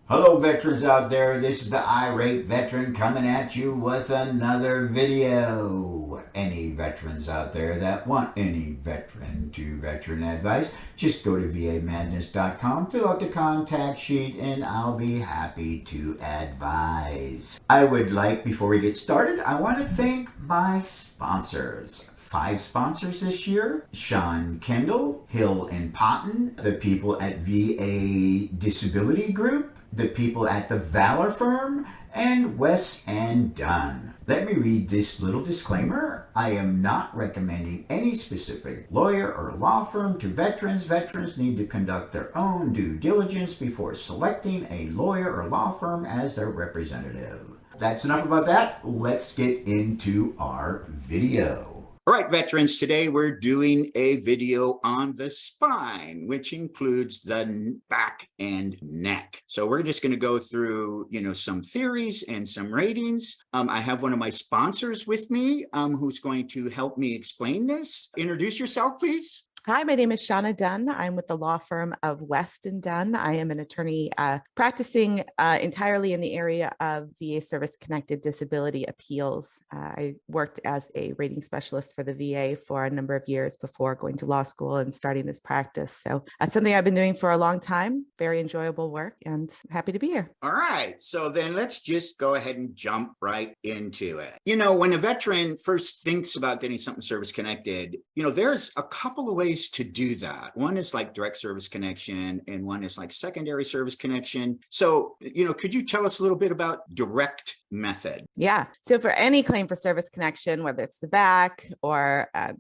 Hello, veterans out there. This is the irate veteran coming at you with another video. Any veterans out there that want any veteran to veteran advice, just go to vamadness.com, fill out the contact sheet, and I'll be happy to advise. I would like, before we get started, I want to thank my sponsors. 5 sponsors this year: Sean Kendall, Hill and Potton, the people at VA Disability Group, the people at the Valor Firm, and West Dunn. Let me read this little disclaimer. I am not recommending any specific lawyer or law firm to veterans. Veterans need to conduct their own due diligence before selecting a lawyer or law firm as their representative. That's enough about that. Let's get into our video. All right, veterans, today we're doing a video on the spine, which includes the back and neck. So we're just going to go through, some theories and some ratings. I have one of my sponsors with me who's going to help me explain this. Introduce yourself, please. Hi, my name is Shana Dunn. I'm with the law firm of West Dunn. I am an attorney practicing entirely in the area of VA service-connected disability appeals. I worked as a rating specialist for the VA for a number of years before going to law school and starting this practice. So that's something I've been doing for a long time. Very enjoyable work, and happy to be here. All right. So then let's just go ahead and jump right into it. When a veteran first thinks about getting something service-connected, there's a couple of ways to do that. One is like direct service connection, and one is like secondary service connection. So, could you tell us a little bit about direct method? Yeah. So for any claim for service connection, whether it's the back or, a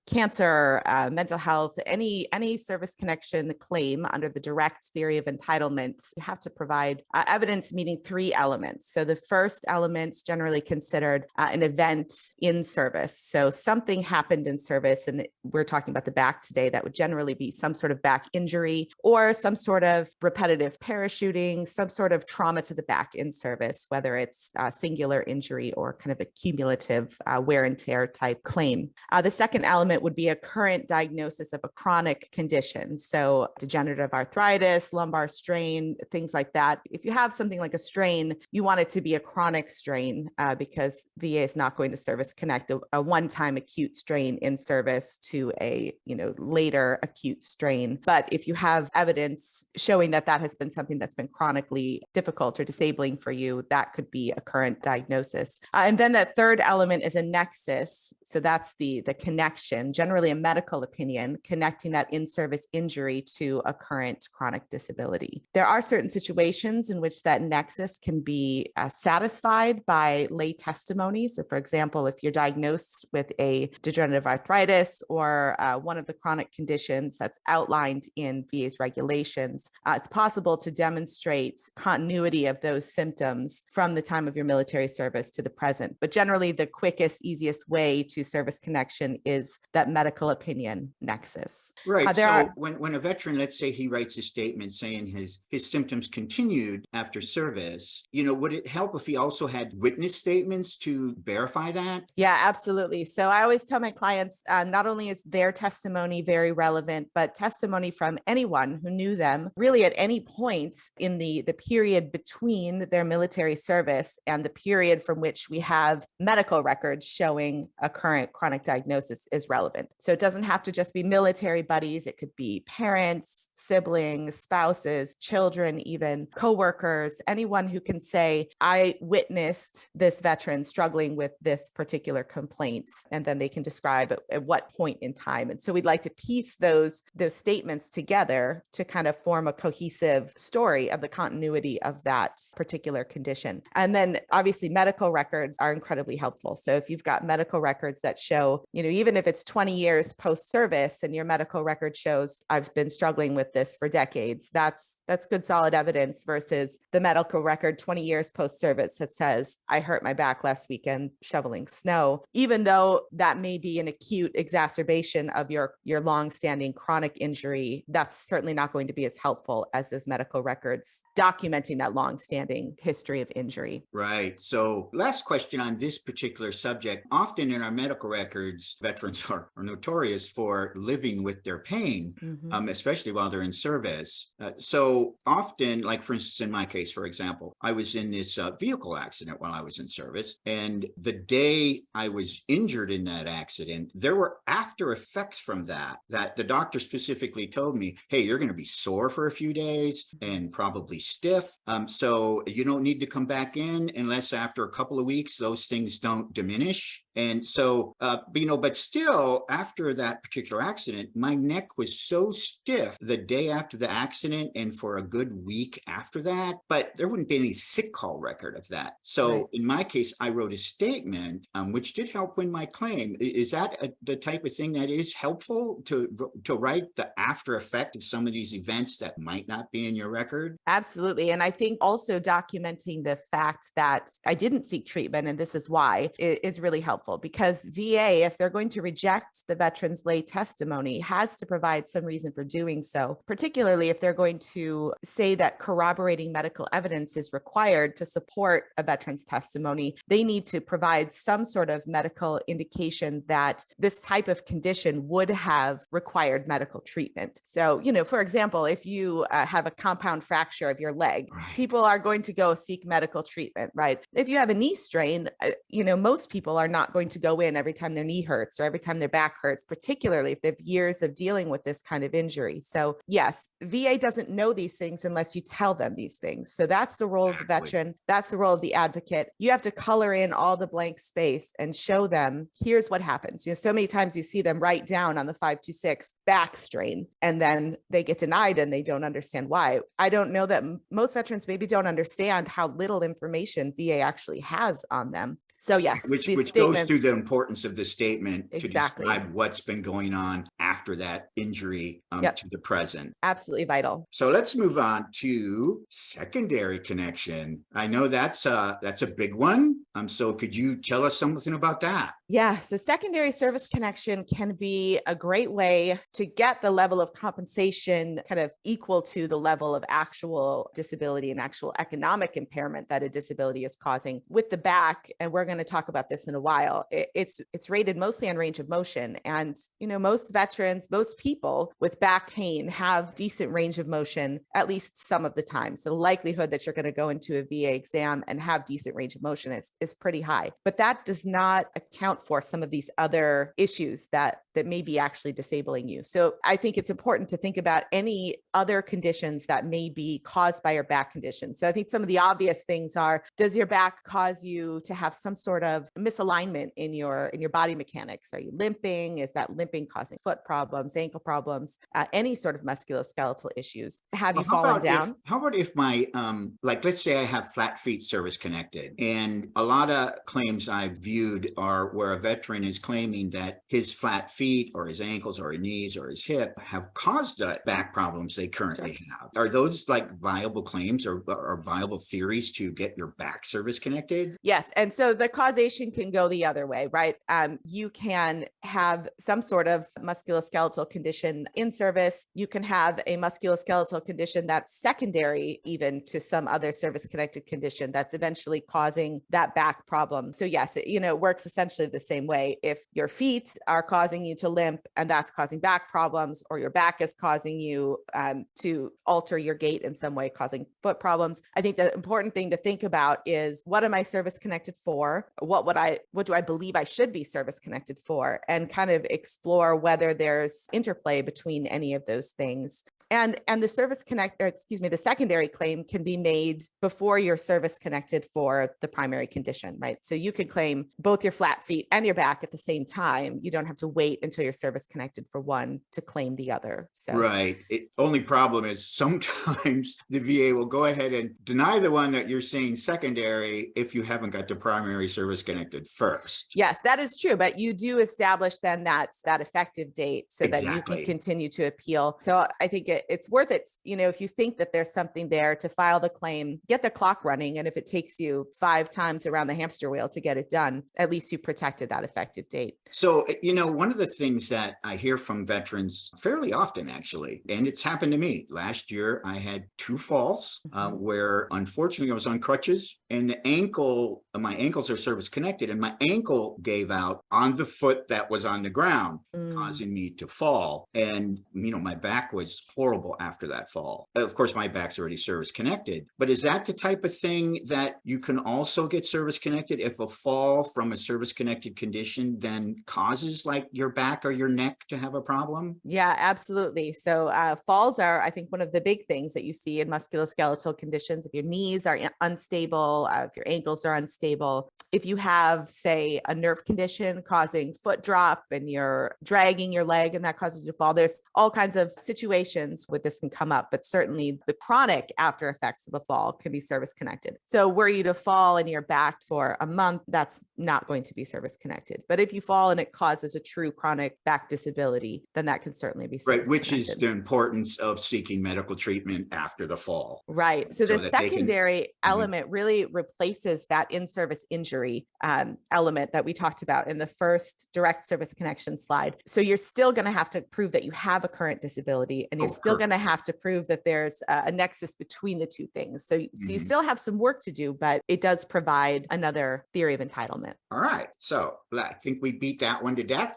cancer, mental health, any service connection claim under the direct theory of entitlement, you have to provide evidence meeting 3 elements. So the first element is generally considered an event in service. So something happened in service, and we're talking about the back today. That would generally be some sort of back injury or some sort of repetitive parachuting, some sort of trauma to the back in service, whether it's a singular injury or kind of a cumulative wear and tear type claim. The second element would be a current diagnosis of a chronic condition. So degenerative arthritis, lumbar strain, things like that. If you have something like a strain, you want it to be a chronic strain because VA is not going to service connect a one-time acute strain in service to a later acute strain. But if you have evidence showing that has been something that's been chronically difficult or disabling for you, that could be a current diagnosis. And then that third element is a nexus. So that's the connection, generally a medical opinion, connecting that in-service injury to a current chronic disability. There are certain situations in which that nexus can be satisfied by lay testimony. So for example, if you're diagnosed with a degenerative arthritis or one of the chronic conditions that's outlined in VA's regulations, it's possible to demonstrate continuity of those symptoms from the time of your military service to the present. But generally, the quickest, easiest way to service connection is that medical opinion nexus. Right. When a veteran, let's say he writes a statement saying his symptoms continued after service, would it help if he also had witness statements to verify that? Yeah, absolutely. So I always tell my clients, not only is their testimony very relevant, but testimony from anyone who knew them really at any point in the period between their military service and the period from which we have medical records showing a current chronic diagnosis is relevant. So it doesn't have to just be military buddies. It could be parents, siblings, spouses, children, even coworkers, anyone who can say, I witnessed this veteran struggling with this particular complaint, and then they can describe at what point in time. And so we'd like to piece those statements together to kind of form a cohesive story of the continuity of that particular condition. And then obviously medical records are incredibly helpful. So if you've got medical records that show, even if it's 20 years post-service and your medical record shows I've been struggling with this for decades, that's good solid evidence versus the medical record 20 years post-service that says I hurt my back last weekend shoveling snow, even though that may be an acute exacerbation of your long-standing chronic injury. That's certainly not going to be as helpful as those medical records documenting that long-standing history of injury. injury. Right. So last question on this particular subject. Often in our medical records, veterans are notorious for living with their pain, especially while they're in service. So often, like for instance, in my case, for example, I was in this vehicle accident while I was in service. And the day I was injured in that accident, there were after effects from that the doctor specifically told me, hey, you're going to be sore for a few days and probably stiff. So you don't need to come back in unless after a couple of weeks, those things don't diminish. And so, but still after that particular accident, my neck was so stiff the day after the accident and for a good week after that, but there wouldn't be any sick call record of that. So in my case, I wrote a statement, which did help win my claim. Is that the type of thing that is helpful to write the after effect of some of these events that might not be in your record? Absolutely. And I think also documenting the fact that I didn't seek treatment and this is why is really helpful, because VA, if they're going to reject the veteran's lay testimony, has to provide some reason for doing so, particularly if they're going to say that corroborating medical evidence is required to support a veteran's testimony. They need to provide some sort of medical indication that this type of condition would have required medical treatment. So, for example, if you have a compound fracture of your leg, people are going to go seek medical treatment, right? If you have a knee strain, most people are not going to go in every time their knee hurts or every time their back hurts, particularly if they have years of dealing with this kind of injury. So yes, VA doesn't know these things unless you tell them these things. So that's the role of the veteran. That's the role of the advocate. You have to color in all the blank space and show them, here's what happens. So many times you see them write down on the 526 back strain, and then they get denied and they don't understand why. I don't know that most veterans maybe don't understand how little information VA actually has on them. So yes, which goes through the importance of the statement to describe what's been going on after that injury to the present. Absolutely vital. So let's move on to secondary connection. I know that's a big one. So could you tell us something about that? Yeah. So secondary service connection can be a great way to get the level of compensation kind of equal to the level of actual disability and actual economic impairment that a disability is causing. With the back, and we're going to talk about this in a while, it's rated mostly on range of motion. And, most veterans, most people with back pain have decent range of motion at least some of the time. So the likelihood that you're going to go into a VA exam and have decent range of motion is pretty high. But that does not account for some of these other issues that may be actually disabling you. So I think it's important to think about any other conditions that may be caused by your back condition. So I think some of the obvious things are, does your back cause you to have some sort of misalignment in your body mechanics? Are you limping? Is that limping causing foot problems, ankle problems, any sort of musculoskeletal issues? Have you fallen down? How about if my, let's say I have flat feet service connected, and a lot of claims I've viewed are where a veteran is claiming that his flat feet or his ankles or his knees or his hip have caused the back problems they currently have. Are those viable claims or viable theories to get your back service connected? Yes. And so the causation can go the other way, right? You can have some sort of musculoskeletal condition in service. You can have a musculoskeletal condition that's secondary even to some other service-connected condition that's eventually causing that back problem. So yes, it works essentially the same way. If your feet are causing you to limp and that's causing back problems, or your back is causing you to alter your gait in some way, causing foot problems, I think the important thing to think about is, what am I service connected for? What do I believe I should be service connected for? And kind of explore whether there's interplay between any of those things. And the secondary claim can be made before you're service connected for the primary condition, right? So you can claim both your flat feet and your back at the same time. You don't have to wait until you're service connected for one to claim the other. So right. Only problem is sometimes the VA will go ahead and deny the one that you're saying secondary if you haven't got the primary service connected first. Yes, that is true. But you do establish then that effective date so that you can continue to appeal. So I think it's worth it. If you think that there's something there, to file the claim, get the clock running. And if it takes you 5 times around the hamster wheel to get it done, at least you protected that effective date. So, one of the things that I hear from veterans fairly often, actually, and it's happened to me. Last year, I had 2 falls where, unfortunately, I was on crutches, and my ankles are service connected, and my ankle gave out on the foot that was on the ground, causing me to fall. And, my back was horrible after that fall. Of course, my back's already service connected, but is that the type of thing that you can also get service connected if a fall from a service connected condition then causes like your back or your neck to have a problem? Yeah, absolutely. So falls are, I think, one of the big things that you see in musculoskeletal conditions. If your knees are unstable, if your ankles are unstable, if you have, say, a nerve condition causing foot drop and you're dragging your leg and that causes you to fall, there's all kinds of situations where this can come up, but certainly the chronic after effects of a fall can be service connected. So were you to fall and you're back for a month, that's not going to be service connected. But if you fall and it causes a true chronic back disability, then that can certainly be service right, which connected. is the importance of seeking medical treatment after the fall. Right. So the secondary element really replaces that in-service injury element that we talked about in the first direct service connection slide. So you're still going to have to prove that you have a current disability, and you're still going to have to prove that there's a nexus between the two things. So you still have some work to do, but it does provide another theory of entitlement. All right. So I think we beat that one to death.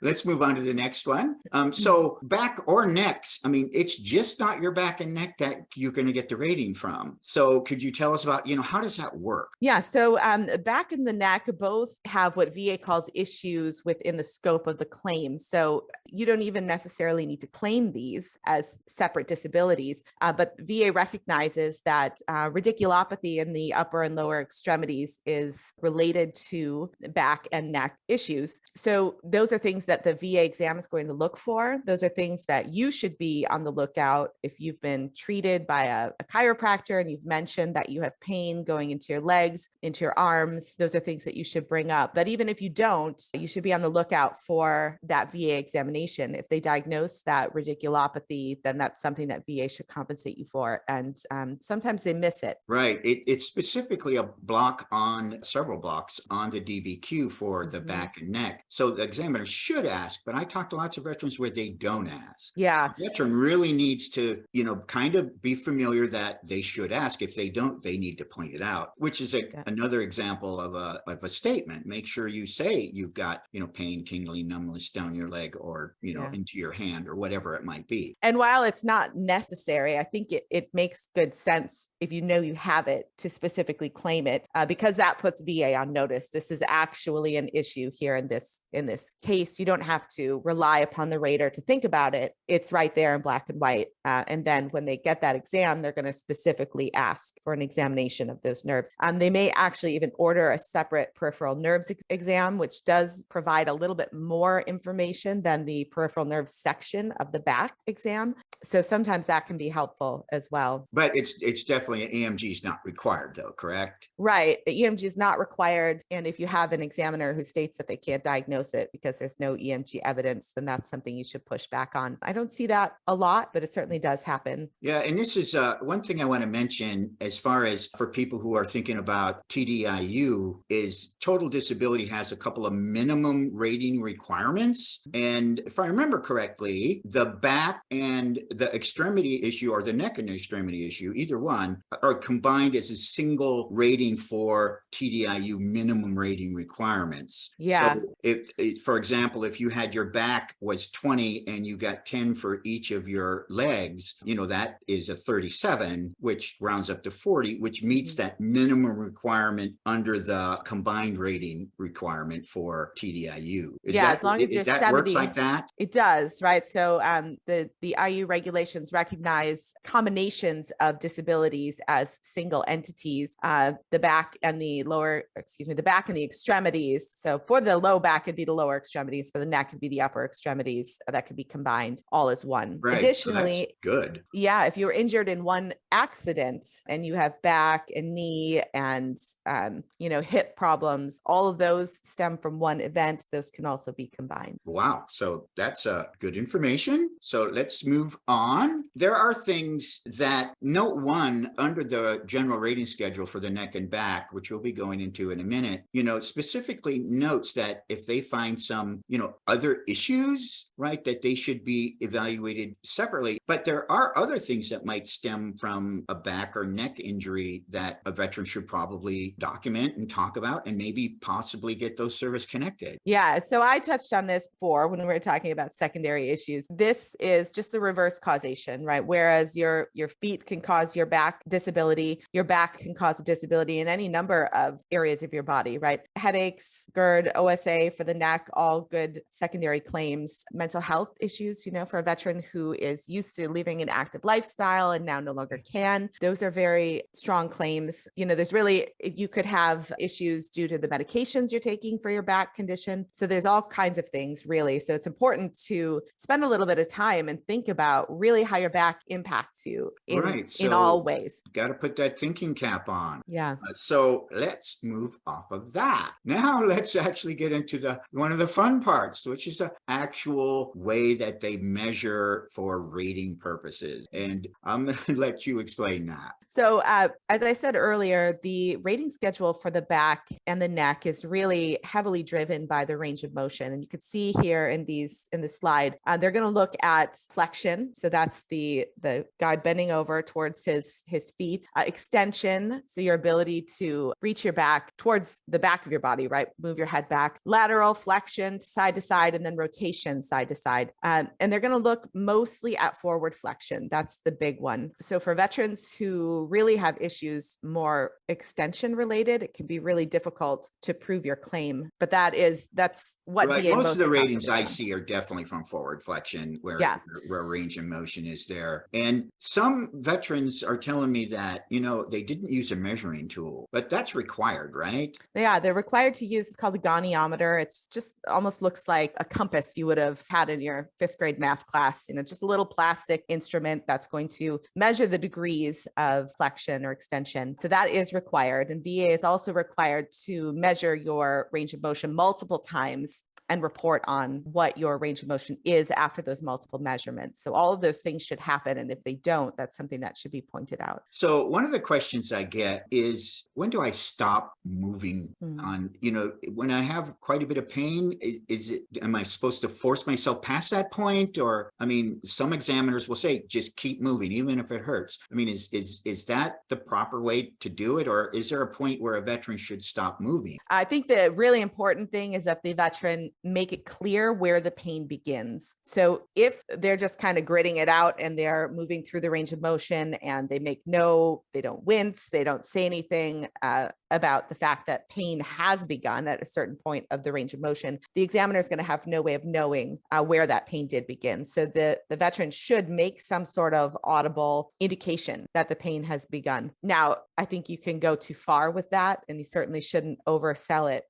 Let's move on to the next one. So back or necks, it's just not your back and neck that you're going to get the rating from. So could you tell us about, how does that work? Yeah. So back and the neck both have what VA calls issues within the scope of the claim. So you don't even necessarily need to claim these as separate disabilities, but VA recognizes that radiculopathy in the upper and lower extremities is related to back and neck issues. So those are things that the VA exam is going to look for. Those are things that you should be on the lookout if you've been treated by a chiropractor and you've mentioned that you have pain going into your legs, into your arms. Those are things that you should bring up. But even if you don't, you should be on the lookout for that VA examination. If they diagnose that radiculopathy, then that's something that VA should compensate you for. And sometimes they miss it. Right. It's specifically a block on several blocks on the DBQ for the back and neck. So the examiner should ask, but I talked to lots of veterans where they don't ask. Yeah. The veteran really needs to, kind of be familiar that they should ask. If they don't, they need to point it out, which is another example of a statement. Make sure you say you've got, pain, tingling, numbness down your leg or, into your hand or whatever it might be. And while it's not necessary, I think it makes good sense if you know you have it to specifically claim it, because that puts VA on notice. This is actually an issue here in this case. You don't have to rely upon the rater to think about it. It's right there in black and white. And then when they get that exam, they're going to specifically ask for an examination of those nerves. They may actually even order a separate peripheral nerves exam, which does provide a little bit more information than the peripheral nerves section of the back exam. So sometimes that can be helpful as well. But it's definitely an EMG is not required though, correct? Right. EMG is not required. And if you have an examiner who states that they can't diagnose it because there's no EMG evidence, then that's something you should push back on. I don't see that a lot, but it certainly does happen. Yeah. And this is one thing I want to mention as far as for people who are thinking about TDIU is total disability has a couple of minimum rating requirements. And if I remember correctly, the back and the extremity issue or the neck and extremity issue, either one, are combined as a single rating for TDIU minimum rating requirements. Yeah. So if, for example, if you had your back was 20 and you got 10 for each of your legs, that is a 37, which rounds up to 40, which meets that minimum requirement under the combined rating requirement for TDIU. As long as you're that 70, works like that? It does, right? So the IU regulations recognize combinations of disabilities as single entities, the back and the extremities. So for the low back, it'd be the lower extremities. For the neck, it'd be the upper extremities that could be combined all as one. Right. Additionally, so that's good. Yeah, if you're injured in one accident and you have back and knee and hip problems, all of those stem from one event. Those can also be combined. Wow. So that's good information. So let's move on. There are things that note 1 under the general rating schedule for the neck and back, which we'll be going into in a minute, specifically notes that if they find some, other issues, right, that they should be evaluated separately. But there are other things that might stem from a back or neck injury that a veteran should probably document and talk about, and maybe possibly get those service connected. Yeah. So I touched on this before when we were talking about secondary issues. This is just the reverse causation, right? Whereas your feet can cause your back disability, your back can cause a disability in any number of areas of your body, right? Headaches, GERD, OSA for the neck, all good secondary claims. Mental health issues, for a veteran who is used to living an active lifestyle and now no longer can. Those are very strong claims. There's really, you could have issues due to the medications you're taking for your back condition. So there's all kinds of things, really. So it's important to spend a little bit of time and think about really how your back impacts you in all ways. Got to put that thinking cap on. Yeah. So let's move off of that. Now let's actually get into one of the fun parts, which is the actual way that they measure for rating purposes. And I'm going to let you explain that. So as I said earlier, the rating schedule for the back and the neck is really heavily driven by the range of motion. And you could see here in the slide, they're going to look at flexion. So that's the guy bending over towards his feet. Extension, so your ability to reach your back towards the back of your body, right? Move your head back. Lateral flexion, side to side, and then rotation side to side. And they're going to look mostly at forward flexion. That's the big one. So for veterans who really have issues more extension related, it can be really difficult to prove your claim. But that's what right. Most of the ratings I see are definitely from forward flexion, where range of motion is there. And some veterans are telling me that, they didn't use a measuring tool, but that's required, right? Yeah, they're required to use, it's called a goniometer. It's just almost looks like a compass you would have had in your 5th grade math class, just a little plastic instrument that's going to measure the degrees of flexion or extension. So that is required. And VA is also required to measure your range of motion multiple times and report on what your range of motion is after those multiple measurements. So all of those things should happen. And if they don't, that's something that should be pointed out. So one of the questions I get is, when do I stop moving on, when I have quite a bit of pain, am I supposed to force myself past that point? Or, some examiners will say, just keep moving, even if it hurts. Is that the proper way to do it? Or is there a point where a veteran should stop moving? I think the really important thing is that the veteran make it clear where the pain begins. So if they're just kind of gritting it out and they're moving through the range of motion and they don't wince, they don't say anything about the fact that pain has begun at a certain point of the range of motion, the examiner is going to have no way of knowing where that pain did begin. So the veteran should make some sort of audible indication that the pain has begun. Now, I think you can go too far with that, and you certainly shouldn't oversell it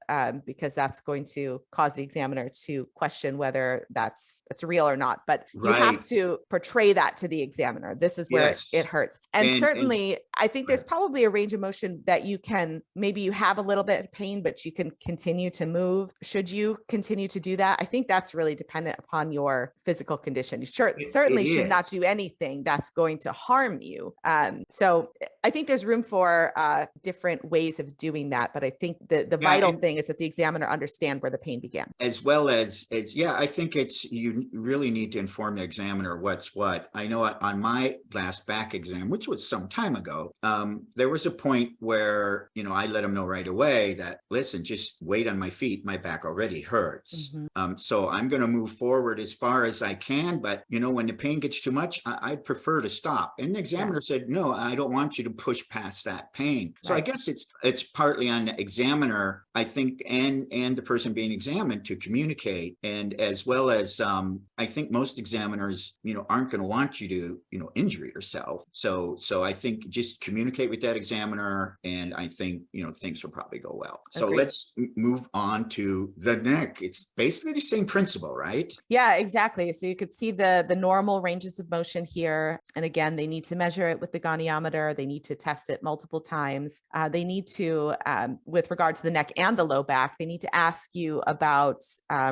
because that's going to cause the examiner to question whether that's real or not. But you have to portray that to the examiner. This is where it hurts. And certainly, I think there's probably a range of motion that you can, maybe you have a little bit of pain, but you can continue to move. Should you continue to do that? I think that's really dependent upon your physical condition. You certainly should not do anything that's going to harm you. So I think there's room for different ways of doing that. But I think the vital thing is that the examiner understand where the pain began. As well as I think you really need to inform the examiner what's what. I know on my last back exam, which was some time ago, there was a point where, I let them know right away that, listen, just wait on my feet. My back already hurts. So I'm going to move forward as far as I can. But, when the pain gets too much, I'd prefer to stop. And the examiner said, no, I don't want you to push past that pain. So I guess it's partly on the examiner, I think, and the person being examined to communicate. And as well as, I think most examiners, aren't going to want you to, injure yourself. So I think just communicate with that examiner, and I think, things will probably go well. So Agreed. let's move on to the neck. It's basically the same principle, right? Yeah, exactly. So you could see the normal ranges of motion here. And again, they need to measure it with the goniometer. They need to test it multiple times. They need to, with regard to the neck and the low back, they need to ask you about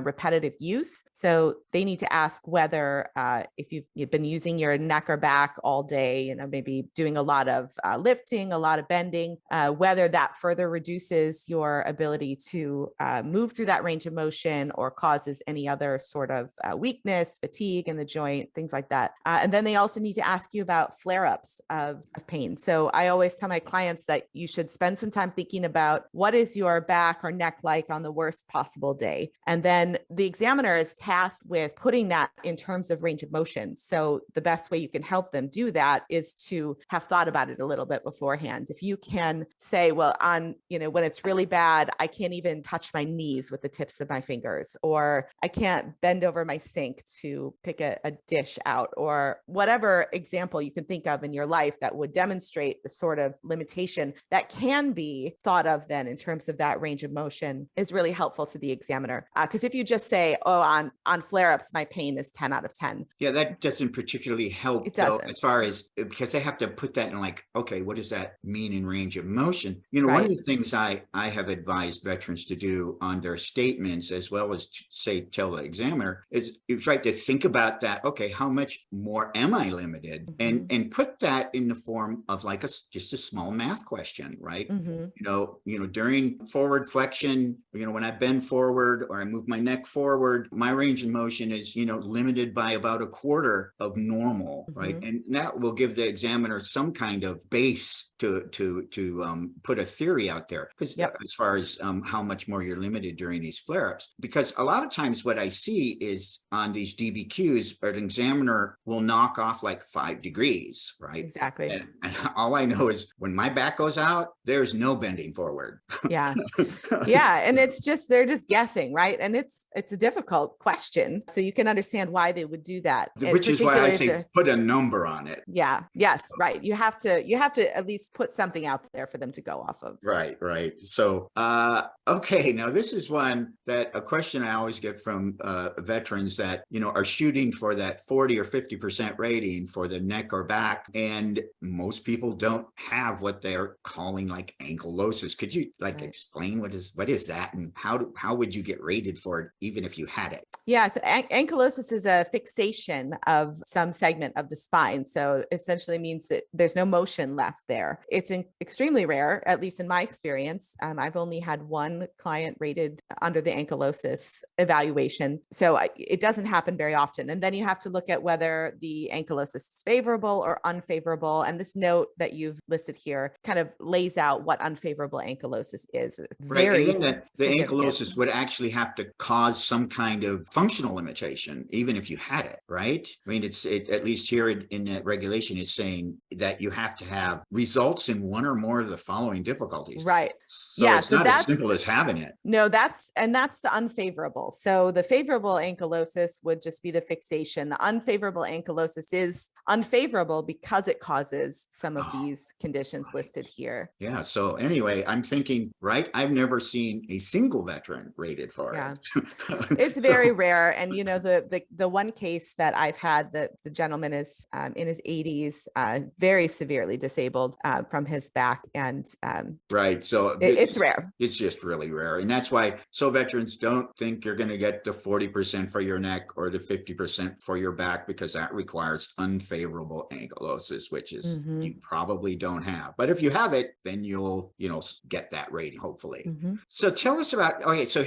repetitive use. So they need to ask whether if you've been using your neck or back all day, maybe doing a lot of lifting, a lot of bending, whether that further reduces your ability to move through that range of motion or causes any other sort of weakness, fatigue in the joint, things like that. And then they also need to ask you about flare-ups of pain. So I always tell my clients that you should spend some time thinking about what is your back or neck like on the worst possible day. And then the examiner is tasked with putting that in terms of range of motion. So the best way you can help them do that is to have thought about it a little bit beforehand. If you can say, well, when it's really bad, I can't even touch my knees with the tips of my fingers, or I can't bend over my sink to pick a dish out, or whatever example you can think of in your life that would demonstrate the sort of limitation that can be thought of then in terms of that range of motion, is really helpful to the examiner. Because if you just say, oh, on flare-ups, my pain is 10 out of 10. Yeah, that doesn't particularly help. It doesn't. Though, as far as, because they have to put that in like, okay, what does that mean in range of motion? Right. One of the things I have advised veterans to do on their statements, as well as tell the examiner, is right to think about that. Okay, how much more am I limited? Mm-hmm. And put that in the form of like just a small math question, right? Mm-hmm. During forward flexion, when I bend forward or I move my neck forward, my range of motion is, limited by about a quarter of normal, Mm-hmm. right? And that will give the examiner some kind of base to put a theory out there, because as far as how much more you're limited during these flare-ups, because a lot of times what I see is on these DBQs, an examiner will knock off like 5 degrees, right? Exactly. And all I know is when my back goes out, there's no bending forward. Yeah. And it's just, they're just guessing, right? And it's a difficult question. So you can understand why they would do that. Which is why I say put a number on it. Yeah. Yes. Right. You have to at least put something out there for them to go off of. Right. So, okay. Now this is a question I always get from veterans that, are shooting for that 40 or 50% rating for the neck or back. And most people don't have what they're calling like ankylosis. Could you explain what is that, and how would you get rated for it even if you had it? Yeah, so ankylosis is a fixation of some segment of the spine. So essentially means that there's no motion left there. It's extremely rare, at least in my experience. I've only had one client rated under the ankylosis evaluation. So it doesn't happen very often. And then you have to look at whether the ankylosis is favorable or unfavorable. And this note that you've listed here kind of lays out what unfavorable ankylosis is. Right. And then the ankylosis would actually have to cause some kind of functional limitation, even if you had it, right? I mean, at least here in that regulation is saying that you have to have results in one or more of the following difficulties. Right. So it's not as simple as having it. No, that's the unfavorable. So the favorable ankylosis would just be the fixation. The unfavorable ankylosis is unfavorable because it causes some of these conditions listed here. Yeah. So anyway, I'm thinking, right, I've never seen a single veteran rated for it. It's very rare. And the one case that I've had, the gentleman is in his 80s, very severely disabled from his back, and right. So it's rare. It's just really rare. And that's why veterans don't think you're going to get the 40% for your neck or the 50% for your back, because that requires unfavorable ankylosis, which is you probably don't have. But if you have it, then you'll get that rating, hopefully. So tell us about, okay, so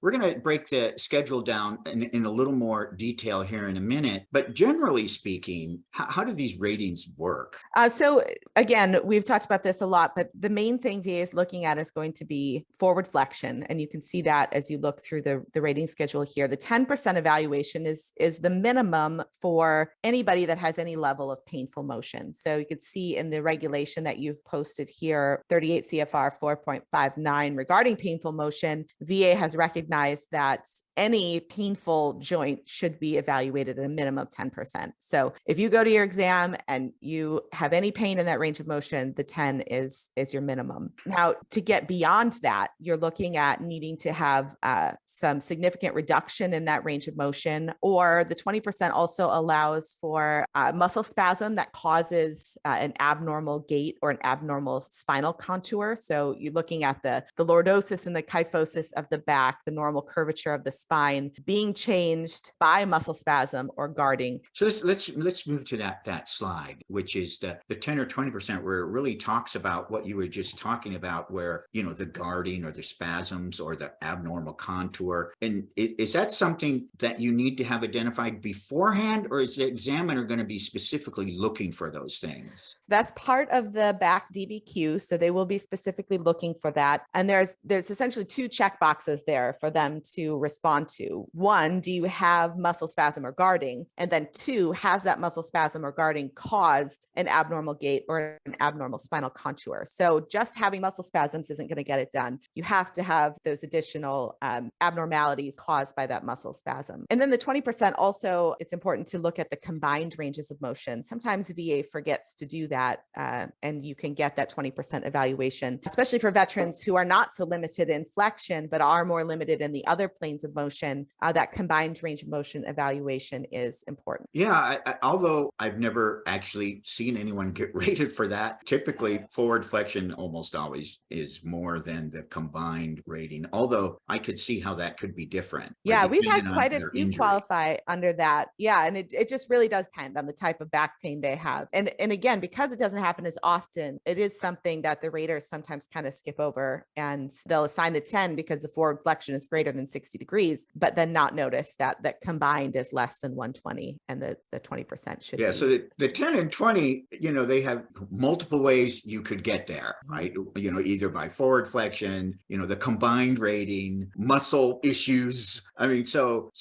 we're going to break the schedule down in a little more detail here in a minute, but generally speaking, how do these ratings work? So again, we've talked about this a lot, but the main thing VA is looking at is going to be forward flexion. And you can see that as you look through the rating schedule here. The 10% evaluation is the minimum for anybody that has any level of painful motion. So you could see in the regulation that you've posted here, 38 CFR 4.59 regarding painful motion, VA has recognized that any painful joint should be evaluated at a minimum of 10%. So if you go to your exam and you have any pain in that range of motion, the 10 is your minimum. Now, to get beyond that, you're looking at needing to have some significant reduction in that range of motion, or the 20% also allows for muscle spasm that causes an abnormal gait or an abnormal spinal contour. So you're looking at the lordosis and the kyphosis of the back, the normal curvature of the spine being changed by muscle spasm or guarding. So let's move to that slide, which is the 10 or 20%, where it really talks about what you were just talking about, where, you know, the guarding or the spasms or the abnormal contour. And is that something that you need to have identified beforehand, or is the examiner going to be specifically looking for those things? That's part of the back DBQ. So they will be specifically looking for that. And there's essentially two check boxes there for them to respond to. One, do you have muscle spasm or guarding? And then two, has that muscle spasm or guarding caused an abnormal gait or an abnormal spinal contour? So just having muscle spasms isn't going to get it done. You have to have those additional abnormalities caused by that muscle spasm. And then the 20% also, it's important to look at the combined ranges of motion. Sometimes VA forgets to do that, and you can get that 20% evaluation, especially for veterans who are not so limited in flexion, but are more limited in the other planes of motion. That combined range of motion evaluation is important. Yeah, although I've never actually seen anyone get rated for that. Typically, forward flexion almost always is more than the combined rating, although I could see how that could be different. Yeah, we've had quite a few qualify under that. Yeah, and it just really does depend on the type of back pain they have. And again, because it doesn't happen as often, it is something that the raters sometimes kind of skip over, and they'll assign the 10 because the forward flexion is greater than 60 degrees, but then not notice that combined is less than 120, and the 20% should be. Yeah, so the 10 and 20, you know, they have multiple ways you could get there, right? You know, either by forward flexion, you know, the combined rating, muscle issues. I mean, so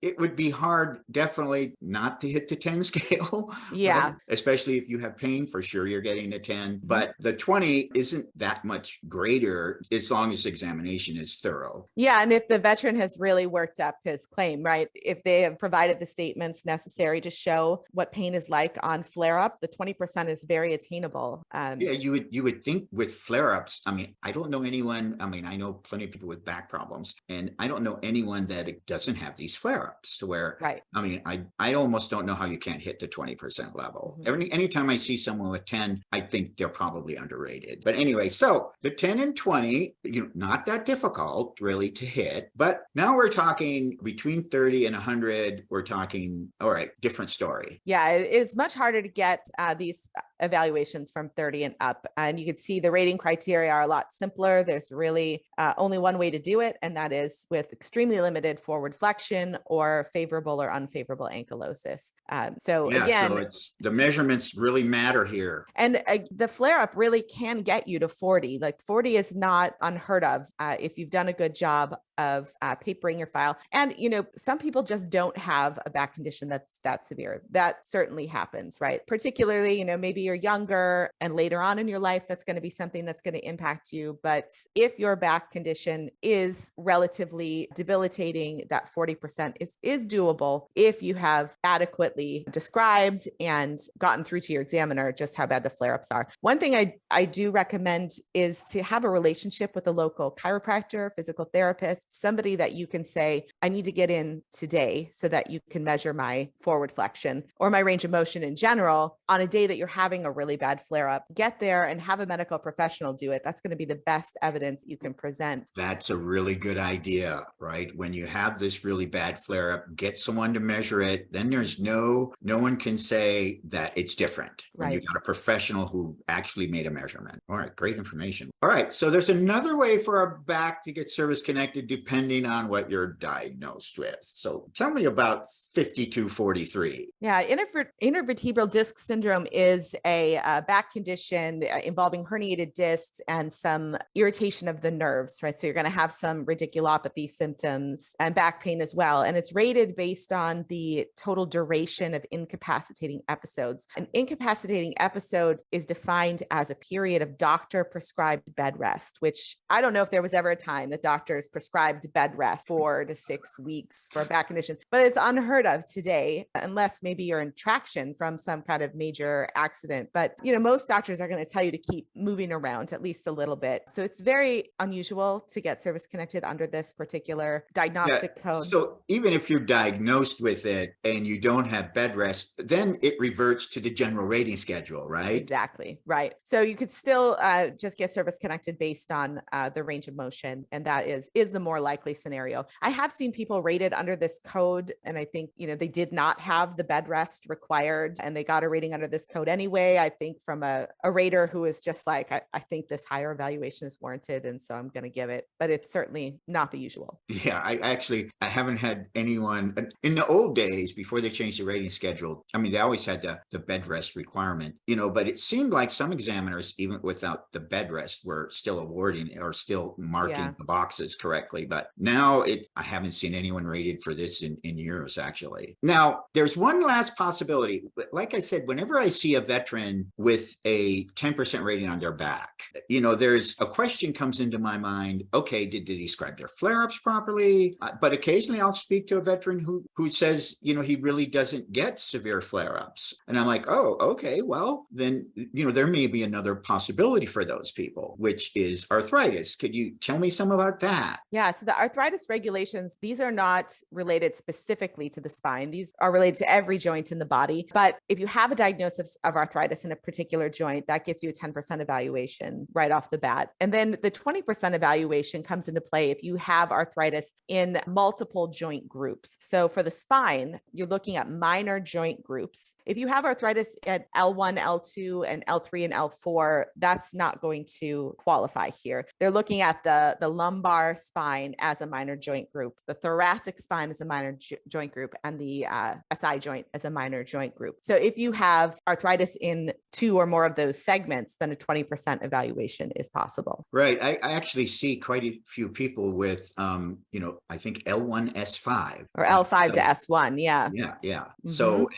it would be hard, definitely, not to hit the 10 scale. Yeah. Right? Especially if you have pain, for sure you're getting a 10, but the 20 isn't that much greater as long as examination is thorough. Yeah, and if the veteran has really worked up his claim, right? If they have provided the statements necessary to show what pain is like on flare-up, the 20% is very attainable. Yeah, you would think with flare-ups, I mean, I don't know anyone, I mean, I know plenty of people with back problems, and I don't know anyone that doesn't have these flare-ups, to where, right. I mean, I almost don't know how you can't hit the 20% level. Anytime I see someone with 10, I think they're probably underrated. But anyway, so the 10 and 20, you know, not that difficult really to hit, but now we're talking between 30 and 100, we're talking, all right, different story. Yeah, it is much harder to get these evaluations from 30 and up. And you can see the rating criteria are a lot simpler. There's really only one way to do it, and that is with extremely limited forward flexion or favorable or unfavorable ankylosis. So it's the measurements really matter here. And the flare-up really can get you to 40. Like 40 is not unheard of if you've done a good job of papering your file. And, you know, some people just don't have a back condition that's that severe. That certainly happens, right? Particularly, you know, maybe you're younger and later on in your life, that's going to be something that's going to impact you. But if your back condition is relatively debilitating, that 40% is doable if you have adequately described and gotten through to your examiner just how bad the flare-ups are. One thing I do recommend is to have a relationship with a local chiropractor, physical therapist, somebody that you can say, I need to get in today so that you can measure my forward flexion or my range of motion in general on a day that you're having a really bad flare-up. Get there and have a medical professional do it. That's going to be the best evidence you can present. That's a really good idea, right? When you have this really bad flare-up, get someone to measure it. Then there's no one can say that it's different. When you got a professional who actually made a measurement. All right, great information. All right, so there's another way for our back to get service connected depending on what you're diagnosed with. So tell me about 5243. Yeah, intervertebral disc syndrome is a back condition involving herniated discs and some irritation of the nerves, right? So you're going to have some radiculopathy symptoms and back pain as well. And it's rated based on the total duration of incapacitating episodes. An incapacitating episode is defined as a period of doctor prescribed bed rest, which I don't know if there was ever a time that doctors prescribed prescribed bed rest 4 to 6 weeks for a back condition, but it's unheard of today, unless maybe you're in traction from some kind of major accident. But, most doctors are going to tell you to keep moving around at least a little bit. So it's very unusual to get service connected under this particular diagnostic code. So even if you're diagnosed with it and you don't have bed rest, then it reverts to the general rating schedule, right? Exactly. Right. So you could still just get service connected based on the range of motion. And that is the more likely scenario. I have seen people rated under this code. And I think, they did not have the bed rest required and they got a rating under this code anyway. I think from a rater who is just like, I think this higher evaluation is warranted. And so I'm going to give it, but it's certainly not the usual. Yeah, I haven't had anyone in the old days before they changed the rating schedule. I mean, they always had the bed rest requirement, but it seemed like some examiners, even without the bed rest, were still awarding or still marking the boxes correctly. But now I haven't seen anyone rated for this in years, actually. Now, there's one last possibility. Like I said, whenever I see a veteran with a 10% rating on their back, there's a question comes into my mind. Okay, did they describe their flare-ups properly? But occasionally I'll speak to a veteran who says, he really doesn't get severe flare-ups. And I'm like, oh, okay, well, then, there may be another possibility for those people, which is arthritis. Could you tell me some about that? Yeah. So the arthritis regulations, these are not related specifically to the spine. These are related to every joint in the body. But if you have a diagnosis of arthritis in a particular joint, that gets you a 10% evaluation right off the bat. And then the 20% evaluation comes into play if you have arthritis in multiple joint groups. So for the spine, you're looking at minor joint groups. If you have arthritis at L1, L2, and L3 and L4, that's not going to qualify here. They're looking at the lumbar spine as a minor joint group, the thoracic spine as a minor joint group, and the SI joint as a minor joint group. So if you have arthritis in 2 or more of those segments, then a 20% evaluation is possible. Right. I actually see quite a few people with, I think L1, S5. Or L5 to S1. Yeah. Yeah. Yeah. Mm-hmm. So,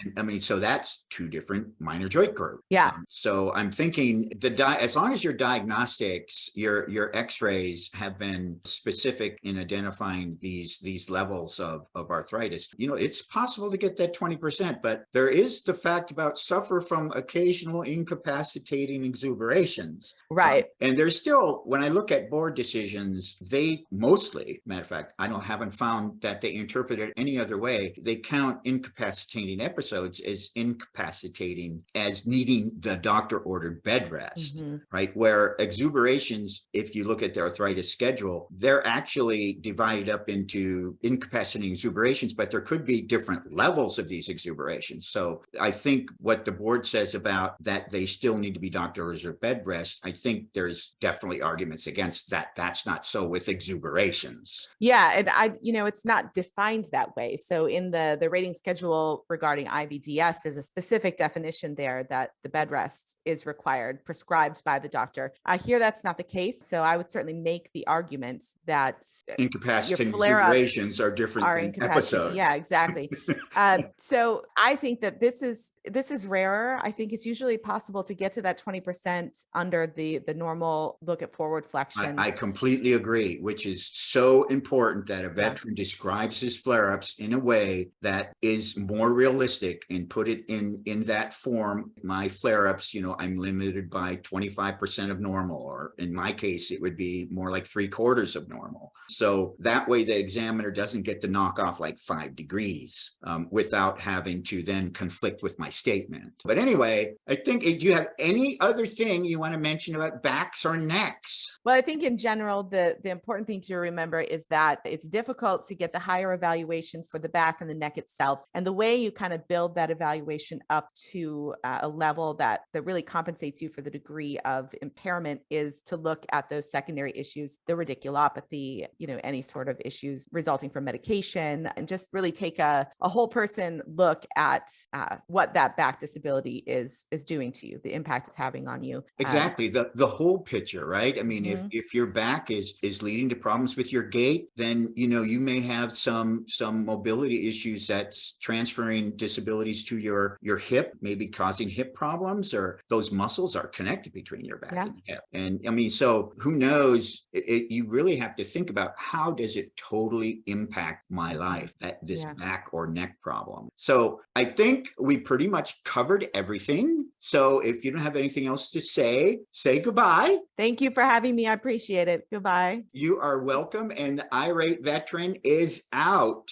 so that's 2 different minor joint groups. Yeah. So I'm thinking as long as your diagnostics, your x-rays have been specific in identifying these levels of arthritis, it's possible to get that 20%, but there is the fact about suffer from occasional incapacitating exuberations. Right. And there's still, when I look at board decisions, they mostly, matter of fact, haven't found that they interpret it any other way. They count incapacitating episodes as incapacitating as needing the doctor ordered bed rest, right? Where exuberations, if you look at the arthritis schedule, they're actually divided up into incapacitating exuberations, but there could be different levels of these exuberations. So I think what the board says about that they still need to be doctors or bed rest, I think there's definitely arguments against that. That's not so with exuberations. Yeah. And it's not defined that way. So in the rating schedule regarding IVDS, there's a specific definition there that the bed rest is required, prescribed by the doctor. Here, that's not the case. So I would certainly make the argument that incapacitating exuberations are different than episodes. Yeah, exactly. So I think that this is rarer. I think it's usually possible to get to that 20% under the normal look at forward flexion. I completely agree, which is so important that a veteran describes his flare-ups in a way that is more realistic and put it in that form. My flare-ups, I'm limited by 25% of normal, or in my case, it would be more like 3/4 of normal. So that way the examiner doesn't get to knock off like 5 degrees without having to then conflict with my statement. But anyway, I think, do you have any other thing you want to mention about backs or necks? Well, I think in general, the important thing to remember is that it's difficult to get the higher evaluation for the back and the neck itself. And the way you kind of build that evaluation up to a level that really compensates you for the degree of impairment is to look at those secondary issues, the radiculopathy, any sort of issues resulting from medication, and just really take a whole person look at what that back disability is doing to you, the impact it's having on you. Exactly. The whole picture, right? I mean, if your back is leading to problems with your gait, then you may have some mobility issues that's transferring disabilities to your hip, maybe causing hip problems, or those muscles are connected between your back and hip. And I mean, so who knows? You really have to think about, how does it totally impact my life, this back or neck problem? So I think we pretty much covered everything. So if you don't have anything else to say goodbye. Thank you for having me. I appreciate it. Goodbye. You are welcome. And the Irate Veteran is out.